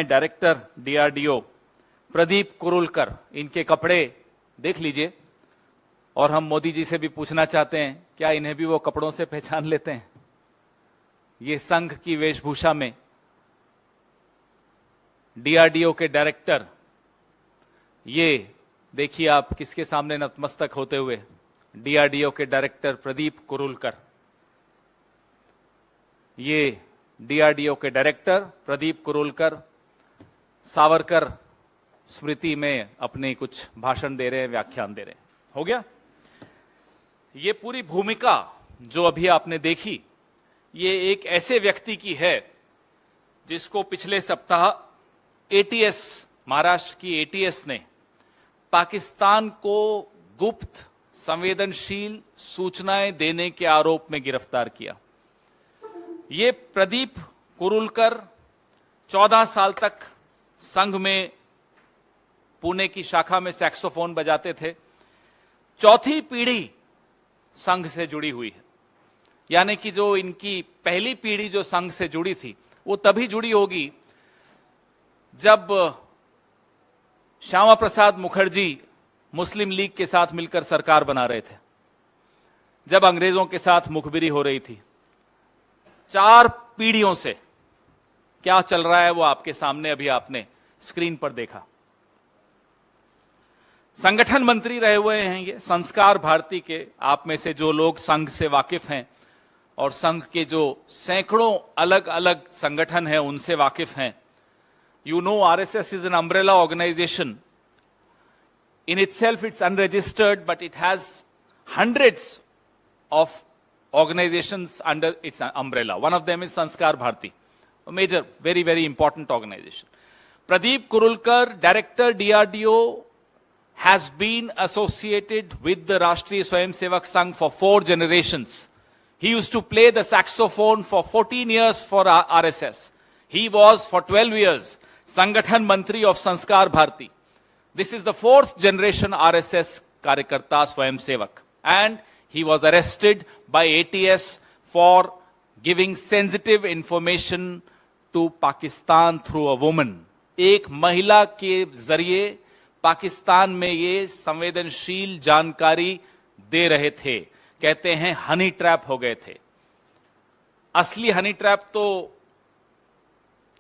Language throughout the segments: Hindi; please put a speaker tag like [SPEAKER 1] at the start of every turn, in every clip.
[SPEAKER 1] हैं डायरेक्टर डीआरडीओ प्रदीप कुरुलकर। इनके कपड़े देख लीजिए और हम मोदी जी से भी पूछना चाहते हैं, क्या इन्हें भी वो कपड़ों से पहचान लेते हैं? ये संघ की वेशभूषा में डीआरडीओ के डायरेक्टर, ये देखिए आप किसके सामने नतमस्तक होते हुए, डीआरडीओ के डायरेक्टर प्रदीप कुरुलकर। ये डीआरडीओ के डायरेक्टर प्रदीप कुरुलकर सावरकर स्मृति में अपने कुछ भाषण दे रहे हैं, व्याख्यान दे रहे हैं। हो गया? ये पूरी भूमिका जो अभी आपने देखी, ये एक ऐसे व्यक्ति की है जिसको पिछले सप्ताह एटीएस, महाराष्ट्र की एटीएस ने पाकिस्तान को गुप्त संवेदनशील सूचनाएं देने के आरोप में गिरफ्तार किया। ये प्रदीप कुरुलकर 14 साल तक संघ में पुणे की शाखा में सैक्सोफोन बजाते थे। चौथी पीढ़ी संघ से जुड़ी हुई है, यानी कि जो इनकी पहली पीढ़ी जो संघ से जुड़ी थी वो तभी जुड़ी होगी जब श्यामा प्रसाद मुखर्जी मुस्लिम लीग के साथ मिलकर सरकार बना रहे थे, जब अंग्रेजों के साथ मुखबिरी हो रही थी। 4 पीढ़ियों से क्या चल रहा है वो आपके सामने अभी आपने स्क्रीन पर देखा। संगठन मंत्री रहे हुए हैं ये संस्कार भारती के। आप में से जो लोग संघ से वाकिफ हैं और संघ के जो सैकड़ों अलग अलग संगठन हैं उनसे वाकिफ हैं, you know RSS is an umbrella organization. In itself it's unregistered, but it has hundreds of organizations under its umbrella. One of them is Sanskar Bharati, a major, very, very important organization. Pradeep Kurulkar, Director DRDO, has been associated with the Rashtriya Swayamsevak Sangh for 4 generations. He used to play the saxophone for 14 years for RSS. He was for 12 years Sangathan Mantri of Sanskar Bharati. This is the 4th generation RSS Karyakarta Swayamsevak. And he was arrested by ATS for giving sensitive information to Pakistan through a woman. एक महिला के जरिए पाकिस्तान में ये संवेदनशील जानकारी दे रहे थे। कहते हैं हनी ट्रैप हो गए थे। असली हनी ट्रैप तो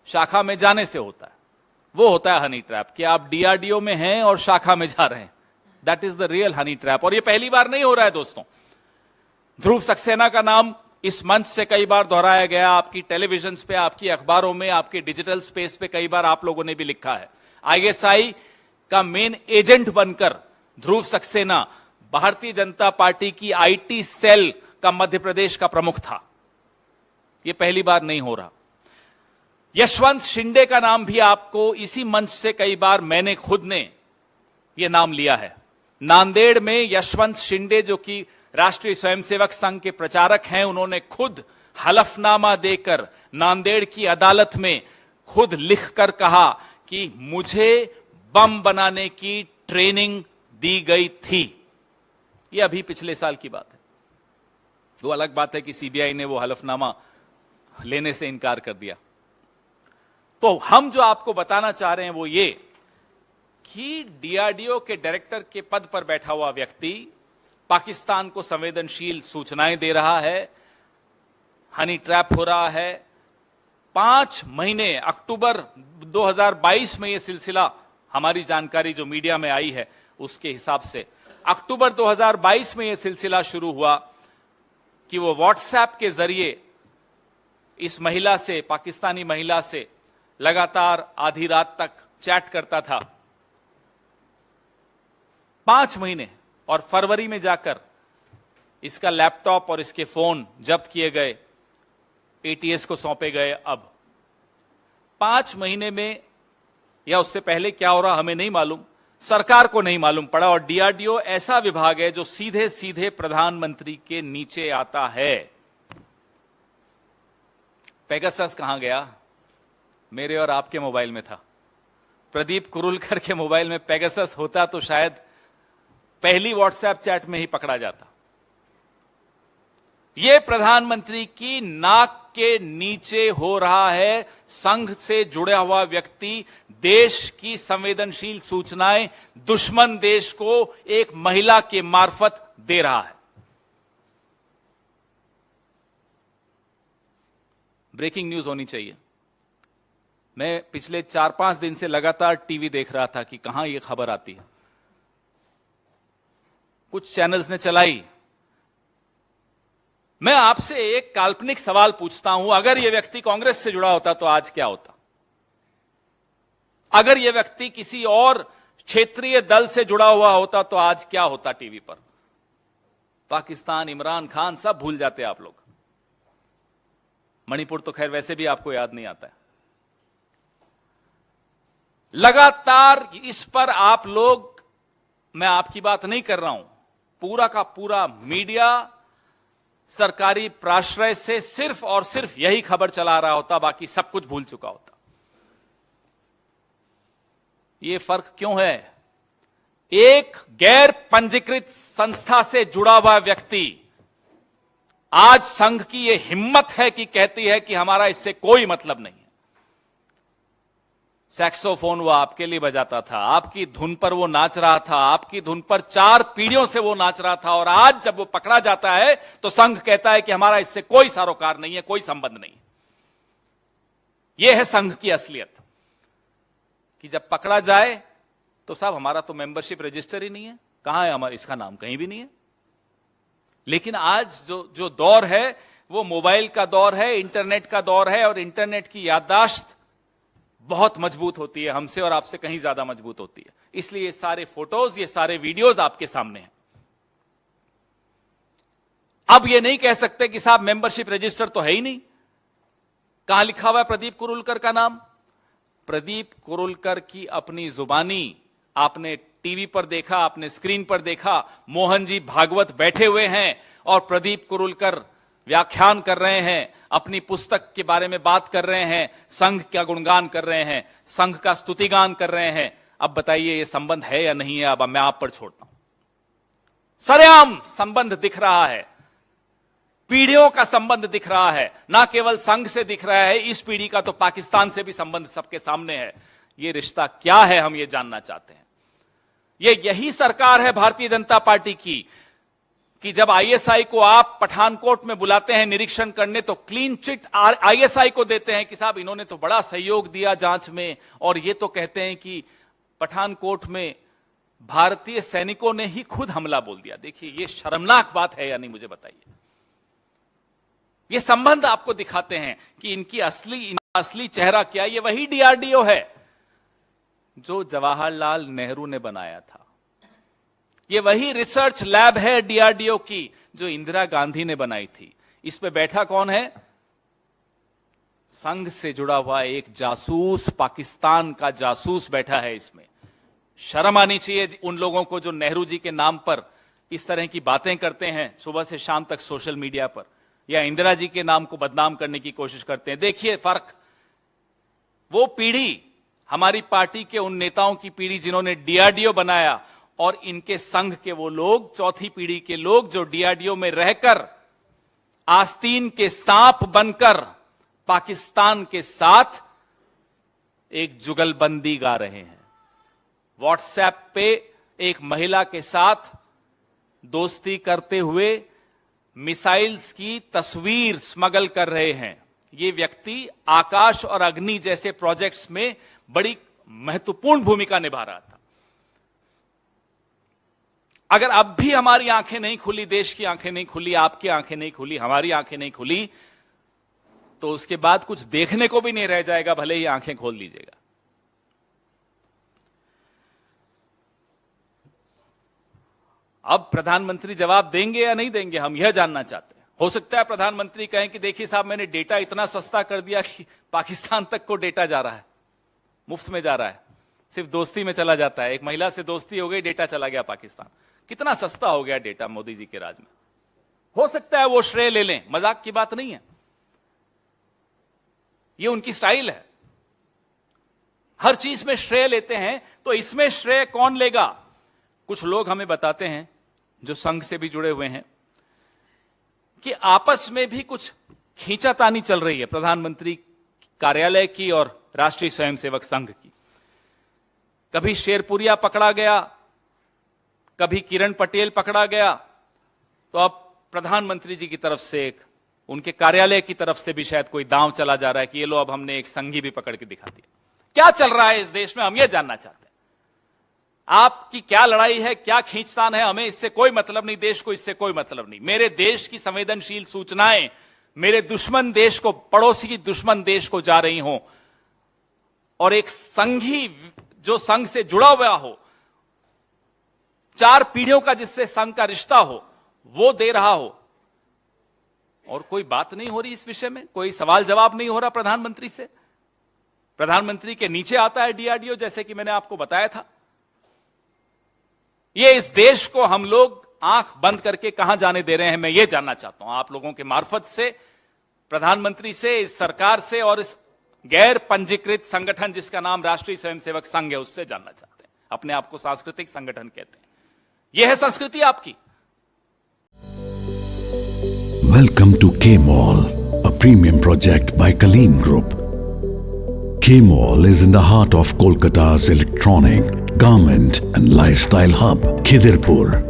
[SPEAKER 1] शाखा में जाने से होता है, वो होता है हनी ट्रैप कि आप डीआरडीओ में हैं और शाखा में जा रहे हैं। That is the real honey trap. और ये पहली बार नहीं हो रहा है दोस्तों। ध्रुव सक्सेना का नाम इस मंच से कई बार दोहराया गया, आपकी टेलीविजन पे, आपकी अखबारों में, आपके डिजिटल स्पेस पे कई बार आप लोगों ने भी लिखा है। आईएसआई का मेन एजेंट बनकर ध्रुव सक्सेना भारतीय जनता पार्टी की आईटी सेल का मध्य प्रदेश का प्रमुख था। यह पहली बार नहीं हो रहा। यशवंत शिंदे का नाम भी आपको इसी मंच से कई बार मैंने खुद ने यह नाम लिया है। नांदेड़ में यशवंत शिंदे जो कि राष्ट्रीय स्वयंसेवक संघ के प्रचारक हैं, उन्होंने खुद हलफनामा देकर नांदेड़ की अदालत में खुद लिखकर कहा कि मुझे बम बनाने की ट्रेनिंग दी गई थी। यह अभी पिछले साल की बात है। वो अलग बात है कि सीबीआई ने वो हलफनामा लेने से इनकार कर दिया। तो हम जो आपको बताना चाह रहे हैं वो ये कि डीआरडीओ के डायरेक्टर के पद पर बैठा हुआ व्यक्ति पाकिस्तान को संवेदनशील सूचनाएं दे रहा है, हनी ट्रैप हो रहा है। 5 महीने, अक्टूबर 2022 में यह सिलसिला, हमारी जानकारी जो मीडिया में आई है उसके हिसाब से अक्टूबर 2022 में यह सिलसिला शुरू हुआ कि वो व्हाट्सएप के जरिए इस महिला से, पाकिस्तानी महिला से लगातार आधी रात तक चैट करता था। 5 महीने, और फरवरी में जाकर इसका लैपटॉप और इसके फोन जब्त किए गए, एटीएस को सौंपे गए। अब 5 महीने में या उससे पहले क्या हो रहा हमें नहीं मालूम, सरकार को नहीं मालूम पड़ा। और डीआरडीओ ऐसा विभाग है जो सीधे सीधे प्रधानमंत्री के नीचे आता है। पेगासस कहां गया? मेरे और आपके मोबाइल में था। प्रदीप कुरुलकर के मोबाइल में पेगासस होता तो शायद पहली व्हाट्सएप चैट में ही पकड़ा जाता। ये प्रधानमंत्री की नाक के नीचे हो रहा है। संघ से जुड़ा हुआ व्यक्ति देश की संवेदनशील सूचनाएं दुश्मन देश को एक महिला के मार्फत दे रहा है। ब्रेकिंग न्यूज होनी चाहिए। मैं पिछले 4-5 दिन से लगातार टीवी देख रहा था कि कहां यह खबर आती है। कुछ चैनल्स ने चलाई। मैं आपसे एक काल्पनिक सवाल पूछता हूं, अगर यह व्यक्ति कांग्रेस से जुड़ा होता तो आज क्या होता? अगर यह व्यक्ति किसी और क्षेत्रीय दल से जुड़ा हुआ होता तो आज क्या होता? टीवी पर पाकिस्तान, इमरान खान सब भूल जाते आप लोग। मणिपुर तो खैर वैसे भी आपको याद नहीं आता है। लगातार इस पर आप लोग, मैं आपकी बात नहीं कर रहा हूं, पूरा का पूरा मीडिया सरकारी प्राश्रय से सिर्फ और सिर्फ यही खबर चला रहा होता, बाकी सब कुछ भूल चुका होता। यह फर्क क्यों है? एक गैर पंजीकृत संस्था से जुड़ा हुआ व्यक्ति आज संघ की यह हिम्मत है कि कहती है कि हमारा इससे कोई मतलब नहीं है। सैक्सोफोन वो आपके लिए बजाता था, आपकी धुन पर वो नाच रहा था, आपकी धुन पर 4 पीढ़ियों से वो नाच रहा था, और आज जब वो पकड़ा जाता है तो संघ कहता है कि हमारा इससे कोई सरोकार नहीं है, कोई संबंध नहीं। यह है संघ की असलियत कि जब पकड़ा जाए तो साहब हमारा तो मेंबरशिप रजिस्टर ही नहीं है, कहां है हमारा, इसका नाम कहीं भी नहीं है। लेकिन आज जो दौर है वो मोबाइल का दौर है, इंटरनेट का दौर है, और इंटरनेट की याददाश्त बहुत मजबूत होती है, हमसे और आपसे कहीं ज्यादा मजबूत होती है। इसलिए ये सारे फोटोज, ये सारे वीडियोज आपके सामने हैं। अब ये नहीं कह सकते कि साहब मेंबरशिप रजिस्टर तो है ही नहीं। कहां लिखा हुआ है प्रदीप कुरुलकर का नाम? प्रदीप कुरुलकर की अपनी जुबानी आपने टीवी पर देखा, आपने स्क्रीन पर देखा। मोहन जी भागवत बैठे हुए हैं और प्रदीप कुरुलकर व्याख्यान कर रहे हैं, अपनी पुस्तक के बारे में बात कर रहे हैं, संघ का गुणगान कर रहे हैं, संघ का स्तुतिगान कर रहे हैं। अब बताइए ये संबंध है या नहीं है? अब मैं आप पर छोड़ता हूं। सरेआम संबंध दिख रहा है, पीढ़ियों का संबंध दिख रहा है, ना केवल संघ से दिख रहा है, इस पीढ़ी का तो पाकिस्तान से भी संबंध सबके सामने है। ये रिश्ता क्या है, हम ये जानना चाहते हैं। यही सरकार है भारतीय जनता पार्टी की कि जब आईएसआई को आप पठानकोट में बुलाते हैं निरीक्षण करने तो क्लीन चिट आईएसआई को देते हैं कि साहब इन्होंने तो बड़ा सहयोग दिया जांच में, और ये तो कहते हैं कि पठानकोट में भारतीय सैनिकों ने ही खुद हमला बोल दिया। देखिए ये शर्मनाक बात है या नहीं, मुझे बताइए। ये संबंध आपको दिखाते हैं कि इनका असली चेहरा क्या है। ये वही डीआरडीओ है जो जवाहरलाल नेहरू ने बनाया था। ये वही रिसर्च लैब है डीआरडीओ की जो इंदिरा गांधी ने बनाई थी। इस पे बैठा कौन है? संघ से जुड़ा हुआ एक जासूस, पाकिस्तान का जासूस बैठा है इसमें। शर्म आनी चाहिए उन लोगों को जो नेहरू जी के नाम पर इस तरह की बातें करते हैं सुबह से शाम तक सोशल मीडिया पर, या इंदिरा जी के नाम को बदनाम करने की कोशिश करते हैं। देखिए फर्क, वो पीढ़ी हमारी पार्टी के उन नेताओं की पीढ़ी जिन्होंने डीआरडीओ बनाया, और इनके संघ के वो लोग, चौथी पीढ़ी के लोग जो डीआरडीओ में रहकर आस्तीन के सांप बनकर पाकिस्तान के साथ एक जुगलबंदी गा रहे हैं। व्हाट्सएप पे एक महिला के साथ दोस्ती करते हुए मिसाइल्स की तस्वीर स्मगल कर रहे हैं। ये व्यक्ति आकाश और अग्नि जैसे प्रोजेक्ट्स में बड़ी महत्वपूर्ण भूमिका निभा रहा था। अगर अब भी हमारी आंखें नहीं खुली, देश की आंखें नहीं खुली, आपकी आंखें नहीं खुली, हमारी आंखें नहीं खुली, तो उसके बाद कुछ देखने को भी नहीं रह जाएगा, भले ही आंखें खोल लीजिएगा। अब प्रधानमंत्री जवाब देंगे या नहीं देंगे, हम यह जानना चाहते हैं। हो सकता है प्रधानमंत्री कहें कि देखिए साहब मैंने डेटा इतना सस्ता कर दिया कि पाकिस्तान तक को डेटा जा रहा है, मुफ्त में जा रहा है, सिर्फ दोस्ती में चला जाता है। एक महिला से दोस्ती हो गई, डेटा चला गया पाकिस्तान। कितना सस्ता हो गया डेटा मोदी जी के राज में। हो सकता है वो श्रेय ले लें, मजाक की बात नहीं है, ये उनकी स्टाइल है। हर चीज में श्रेय लेते हैं, तो इसमें श्रेय कौन लेगा? कुछ लोग हमें बताते हैं जो संघ से भी जुड़े हुए हैं कि आपस में भी कुछ खींचातानी चल रही है प्रधानमंत्री कार्यालय की और राष्ट्रीय स्वयंसेवक संघ की। कभी शेरपुरिया पकड़ा गया, कभी किरण पटेल पकड़ा गया, तो अब प्रधानमंत्री जी की तरफ से उनके कार्यालय की तरफ से भी शायद कोई दांव चला जा रहा है कि ये लो अब हमने एक संघी भी पकड़ के दिखा दिया। क्या चल रहा है इस देश में, हम ये जानना चाहते हैं। आपकी क्या लड़ाई है, क्या खींचतान है, हमें इससे कोई मतलब नहीं, देश को इससे कोई मतलब नहीं। मेरे देश की संवेदनशील सूचनाएं मेरे दुश्मन देश को, पड़ोसी की दुश्मन देश को जा रही हों, और एक संघी जो संघ से जुड़ा हुआ हो, 4 पीढ़ियों का जिससे संघ का रिश्ता हो, वो दे रहा हो, और कोई बात नहीं हो रही इस विषय में, कोई सवाल जवाब नहीं हो रहा प्रधानमंत्री से। प्रधानमंत्री के नीचे आता है डीआरडीओ, जैसे कि मैंने आपको बताया था। ये इस देश को हम लोग आंख बंद करके कहां जाने दे रहे हैं, मैं ये जानना चाहता हूं आप लोगों के मार्फत से, प्रधानमंत्री से, इस सरकार से, और इस गैर पंजीकृत संगठन जिसका नाम राष्ट्रीय स्वयंसेवक संघ है, उससे जानना चाहते हैं। अपने आप को सांस्कृतिक संगठन कहते हैं, यह है संस्कृति आपकी।
[SPEAKER 2] Welcome to K-Mall, a premium project by Kaleen Group. K-Mall is in the heart of Kolkata's electronic, garment and lifestyle hub, Khidirpur.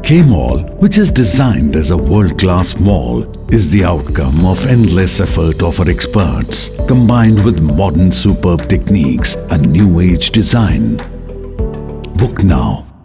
[SPEAKER 2] K-Mall, which is designed as a world-class mall, is the outcome of endless effort of our experts, combined with modern superb techniques and new age design. Book now